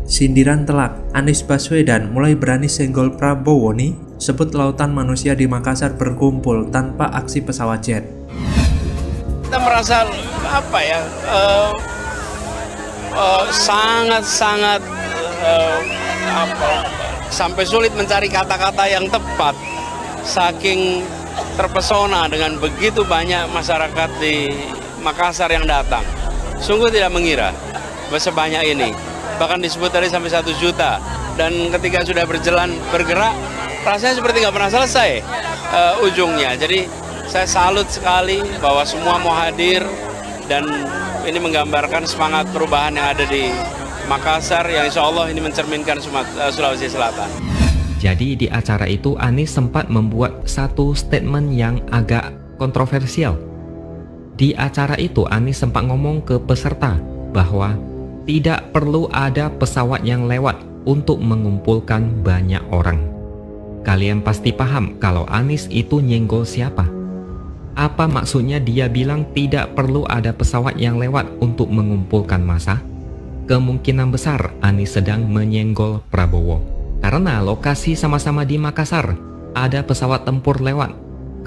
Sindiran telak, Anies Baswedan mulai berani senggol Prabowo nih, sebut lautan manusia di Makassar berkumpul tanpa aksi pesawat jet. Kita merasa sangat sampai sulit mencari kata-kata yang tepat, saking terpesona dengan begitu banyak masyarakat di Makassar yang datang. Sungguh tidak mengira sebanyak ini, bahkan disebut tadi sampai 1 juta, dan ketika sudah bergerak rasanya seperti nggak pernah selesai ujungnya. Jadi saya salut sekali bahwa semua mau hadir, dan ini menggambarkan semangat perubahan yang ada di Makassar yang insya Allah ini mencerminkan Sulawesi Selatan. Jadi di acara itu Anies sempat membuat satu statement yang agak kontroversial. Di acara itu Anies sempat ngomong ke peserta bahwa tidak perlu ada pesawat yang lewat untuk mengumpulkan banyak orang. Kalian pasti paham kalau Anies itu nyenggol siapa. Apa maksudnya dia bilang tidak perlu ada pesawat yang lewat untuk mengumpulkan massa? Kemungkinan besar Anies sedang menyenggol Prabowo. Karena lokasi sama-sama di Makassar, ada pesawat tempur lewat.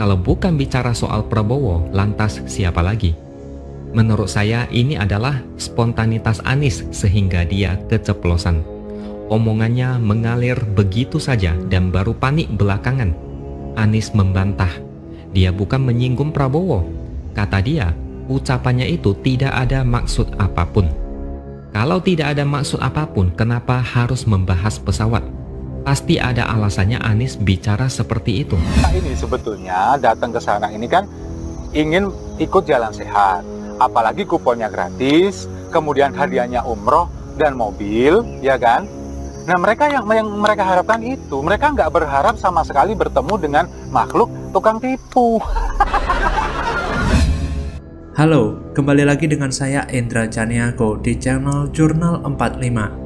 Kalau bukan bicara soal Prabowo, lantas siapa lagi? Menurut saya ini adalah spontanitas Anies sehingga dia keceplosan. Omongannya mengalir begitu saja dan baru panik belakangan. Anies membantah, dia bukan menyinggung Prabowo. Kata dia, ucapannya itu tidak ada maksud apapun. Kalau tidak ada maksud apapun, kenapa harus membahas pesawat? Pasti ada alasannya Anies bicara seperti itu. Ini sebetulnya datang ke sana ini kan ingin ikut jalan sehat. Apalagi kuponnya gratis, kemudian hadiahnya umroh dan mobil, ya kan? Nah mereka yang mereka harapkan itu, mereka nggak berharap sama sekali bertemu dengan makhluk tukang tipu. Halo, kembali lagi dengan saya Endra Caniago di channel Jurnal 45.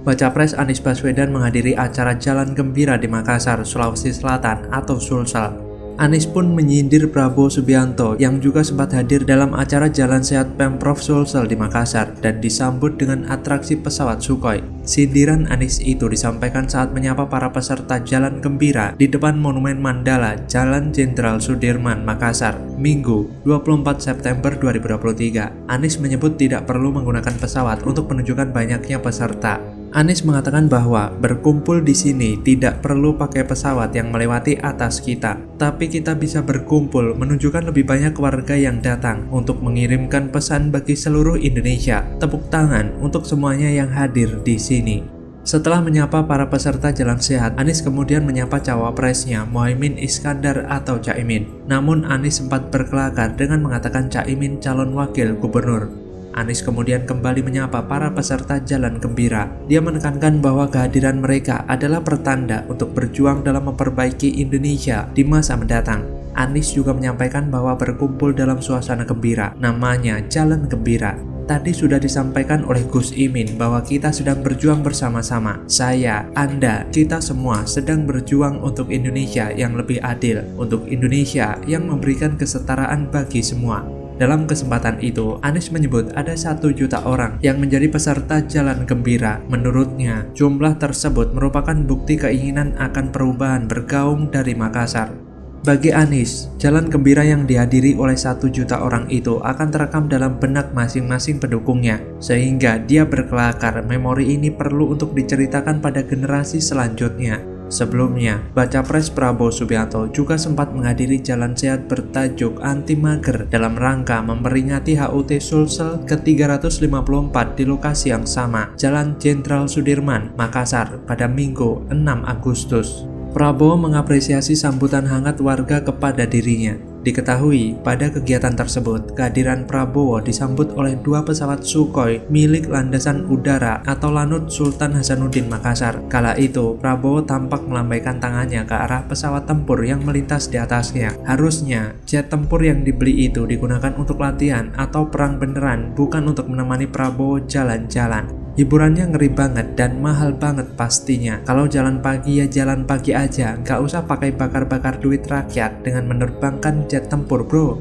Baca Pres Anies Baswedan menghadiri acara Jalan Gembira di Makassar, Sulawesi Selatan atau Sulsel. Anies pun menyindir Prabowo Subianto yang juga sempat hadir dalam acara Jalan Sehat Pemprov Sulsel di Makassar dan disambut dengan atraksi pesawat Sukhoi. Sindiran Anies itu disampaikan saat menyapa para peserta Jalan Gembira di depan Monumen Mandala, Jalan Jenderal Sudirman, Makassar, Minggu 24 September 2023. Anies menyebut tidak perlu menggunakan pesawat untuk menunjukkan banyaknya peserta. Anies mengatakan bahwa berkumpul di sini tidak perlu pakai pesawat yang melewati atas kita, tapi kita bisa berkumpul menunjukkan lebih banyak warga yang datang untuk mengirimkan pesan bagi seluruh Indonesia. Tepuk tangan untuk semuanya yang hadir di sini. Setelah menyapa para peserta Jalan Sehat, Anies kemudian menyapa cawapresnya Muhaimin Iskandar atau Caimin. Namun Anies sempat berkelakar dengan mengatakan Caimin calon wakil gubernur. Anies kemudian kembali menyapa para peserta Jalan Gembira. Dia menekankan bahwa kehadiran mereka adalah pertanda untuk berjuang dalam memperbaiki Indonesia di masa mendatang. Anies juga menyampaikan bahwa berkumpul dalam suasana gembira, namanya Jalan Gembira. Tadi sudah disampaikan oleh Gus Imin bahwa kita sedang berjuang bersama-sama. Saya, Anda, kita semua sedang berjuang untuk Indonesia yang lebih adil, untuk Indonesia yang memberikan kesetaraan bagi semua. Dalam kesempatan itu, Anies menyebut ada 1 juta orang yang menjadi peserta Jalan Gembira. Menurutnya, jumlah tersebut merupakan bukti keinginan akan perubahan bergaung dari Makassar. Bagi Anies, Jalan Gembira yang dihadiri oleh 1 juta orang itu akan terekam dalam benak masing-masing pendukungnya, sehingga dia berkelakar memori ini perlu untuk diceritakan pada generasi selanjutnya. Sebelumnya, Baca Pres Prabowo Subianto juga sempat menghadiri Jalan Sehat bertajuk Anti Mager dalam rangka memperingati HUT Sulsel ke-354 di lokasi yang sama, Jalan Jenderal Sudirman, Makassar pada Minggu 6 Agustus. Prabowo mengapresiasi sambutan hangat warga kepada dirinya. Diketahui, pada kegiatan tersebut, kehadiran Prabowo disambut oleh 2 pesawat Sukhoi milik Landasan Udara atau Lanut Sultan Hasanuddin Makassar. Kala itu, Prabowo tampak melambaikan tangannya ke arah pesawat tempur yang melintas di atasnya. Harusnya, jet tempur yang dibeli itu digunakan untuk latihan atau perang beneran, bukan untuk menemani Prabowo jalan-jalan. Hiburannya ngeri banget dan mahal banget pastinya. Kalau jalan pagi ya jalan pagi aja, nggak usah pakai bakar-bakar duit rakyat dengan menerbangkan jet tempur bro.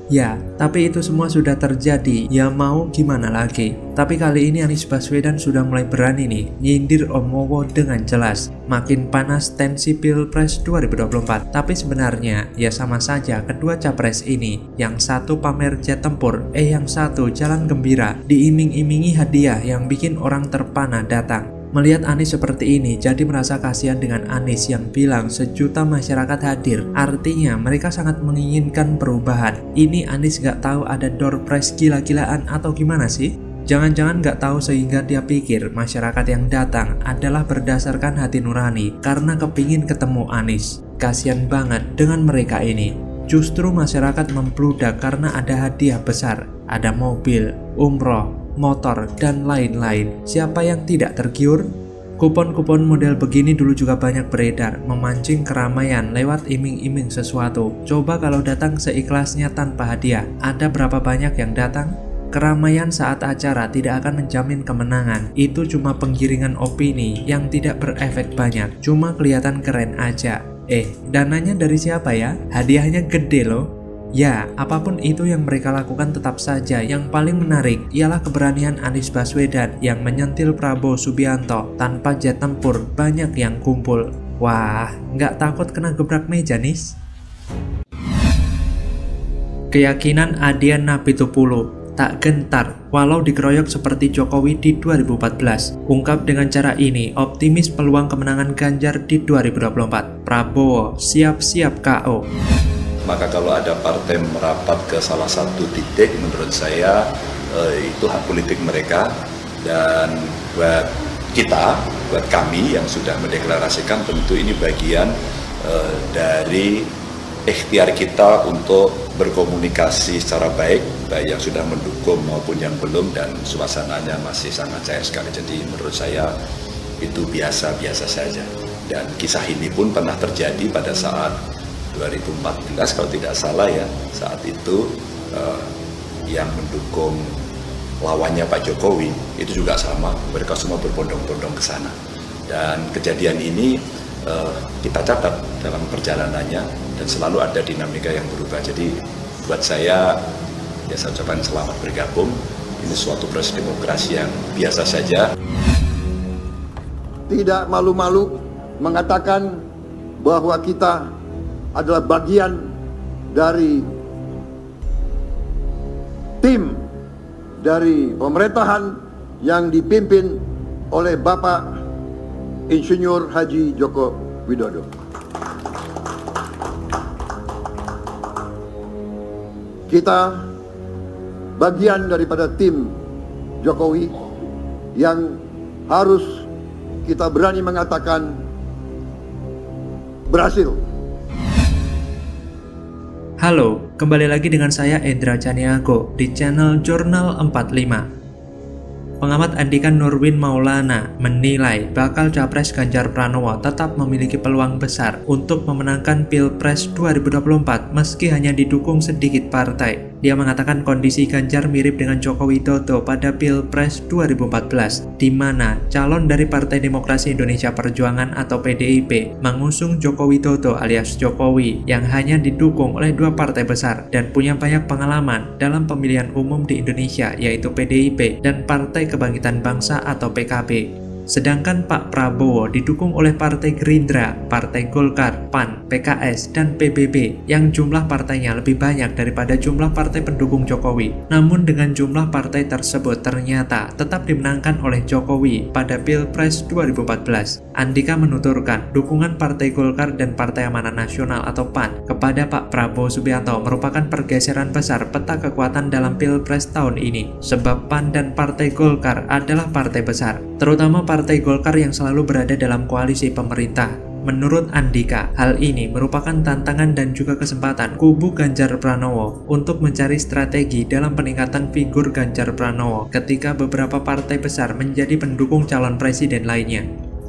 Ya, tapi itu semua sudah terjadi, ya mau gimana lagi. Tapi kali ini Anies Baswedan sudah mulai berani nih nyindir Omowo dengan jelas. Makin panas tensi Pilpres 2024. Tapi sebenarnya ya sama saja kedua capres ini. Yang satu pamer jet tempur, yang satu jalan gembira, diiming-imingi hadiah yang bikin orang terpana datang. Melihat Anies seperti ini, jadi merasa kasihan dengan Anies yang bilang sejuta masyarakat hadir. Artinya mereka sangat menginginkan perubahan. Ini Anies gak tahu ada door prize gila-gilaan atau gimana sih? Jangan-jangan gak tahu sehingga dia pikir masyarakat yang datang adalah berdasarkan hati nurani karena kepingin ketemu Anies. Kasihan banget dengan mereka ini. Justru masyarakat membludak karena ada hadiah besar, ada mobil, umroh, motor, dan lain-lain. Siapa yang tidak tergiur? Kupon-kupon model begini dulu juga banyak beredar, memancing keramaian lewat iming-iming sesuatu. Coba kalau datang seikhlasnya tanpa hadiah, ada berapa banyak yang datang? Keramaian saat acara tidak akan menjamin kemenangan. Itu cuma penggiringan opini yang tidak berefek banyak, cuma kelihatan keren aja. Dananya dari siapa ya? Hadiahnya gede loh. Ya, apapun itu yang mereka lakukan tetap saja yang paling menarik ialah keberanian Anies Baswedan yang menyentil Prabowo Subianto tanpa jet tempur banyak yang kumpul. Wah, nggak takut kena gebrak meja, Nis? Keyakinan Adian Napitupulu tak gentar walau dikeroyok seperti Jokowi di 2014. Ungkap dengan cara ini, optimis peluang kemenangan Ganjar di 2024. Prabowo siap-siap KO. Maka kalau ada partai merapat ke salah satu titik, menurut saya itu hak politik mereka. Dan buat kita, buat kami yang sudah mendeklarasikan, tentu ini bagian dari ikhtiar kita untuk berkomunikasi secara baik yang sudah mendukung maupun yang belum, dan suasananya masih sangat cair sekali. Jadi menurut saya itu biasa-biasa saja. Dan kisah ini pun pernah terjadi pada saat 2014 kalau tidak salah ya, saat itu yang mendukung lawannya Pak Jokowi itu juga sama, mereka semua berbondong-bondong ke sana. Dan kejadian ini kita catat dalam perjalanannya dan selalu ada dinamika yang berubah. Jadi buat saya, ya saya ucapkan selamat bergabung. Ini suatu proses demokrasi yang biasa saja. Tidak malu-malu mengatakan bahwa kita adalah bagian dari tim dari pemerintahan yang dipimpin oleh Bapak Insinyur Haji Joko Widodo. Kita bagian daripada tim Jokowi yang harus kita berani mengatakan berhasil. Halo, kembali lagi dengan saya Endra Caniago di channel Jurnal 45. Pengamat Andika Nurwin Maulana menilai bakal Capres Ganjar Pranowo tetap memiliki peluang besar untuk memenangkan Pilpres 2024 meski hanya didukung sedikit partai. Dia mengatakan kondisi Ganjar mirip dengan Joko Widodo pada Pilpres 2014, di mana calon dari Partai Demokrasi Indonesia Perjuangan atau PDIP mengusung Joko Widodo alias Jokowi yang hanya didukung oleh dua partai besar dan punya banyak pengalaman dalam pemilihan umum di Indonesia, yaitu PDIP dan Partai Kebangkitan Bangsa atau PKB. Sedangkan Pak Prabowo didukung oleh Partai Gerindra, Partai Golkar, PAN, PKS, dan PBB yang jumlah partainya lebih banyak daripada jumlah partai pendukung Jokowi. Namun dengan jumlah partai tersebut ternyata tetap dimenangkan oleh Jokowi pada Pilpres 2014. Andika menuturkan dukungan Partai Golkar dan Partai Amanat Nasional atau PAN kepada Pak Prabowo Subianto merupakan pergeseran besar peta kekuatan dalam Pilpres tahun ini. Sebab PAN dan Partai Golkar adalah partai besar, terutama Partai Golkar yang selalu berada dalam koalisi pemerintah. Menurut Andika, hal ini merupakan tantangan dan juga kesempatan kubu Ganjar Pranowo untuk mencari strategi dalam peningkatan figur Ganjar Pranowo ketika beberapa partai besar menjadi pendukung calon presiden lainnya.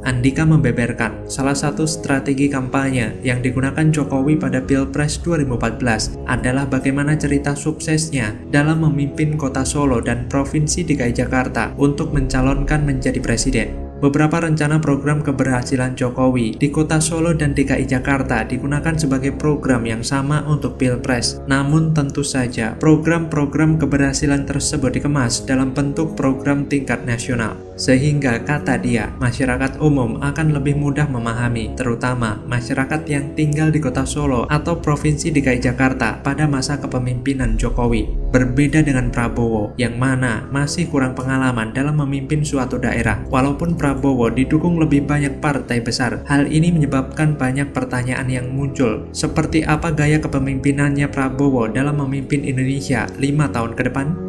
Andika membeberkan salah satu strategi kampanye yang digunakan Jokowi pada Pilpres 2014 adalah bagaimana cerita suksesnya dalam memimpin kota Solo dan Provinsi DKI Jakarta untuk mencalonkan menjadi presiden. Beberapa rencana program keberhasilan Jokowi di Kota Solo dan DKI Jakarta digunakan sebagai program yang sama untuk Pilpres. Namun tentu saja program-program keberhasilan tersebut dikemas dalam bentuk program tingkat nasional. Sehingga kata dia, masyarakat umum akan lebih mudah memahami, terutama masyarakat yang tinggal di Kota Solo atau Provinsi DKI Jakarta pada masa kepemimpinan Jokowi. Berbeda dengan Prabowo, yang mana masih kurang pengalaman dalam memimpin suatu daerah. Walaupun Prabowo didukung lebih banyak partai besar, hal ini menyebabkan banyak pertanyaan yang muncul. Seperti apa gaya kepemimpinannya Prabowo dalam memimpin Indonesia 5 tahun ke depan?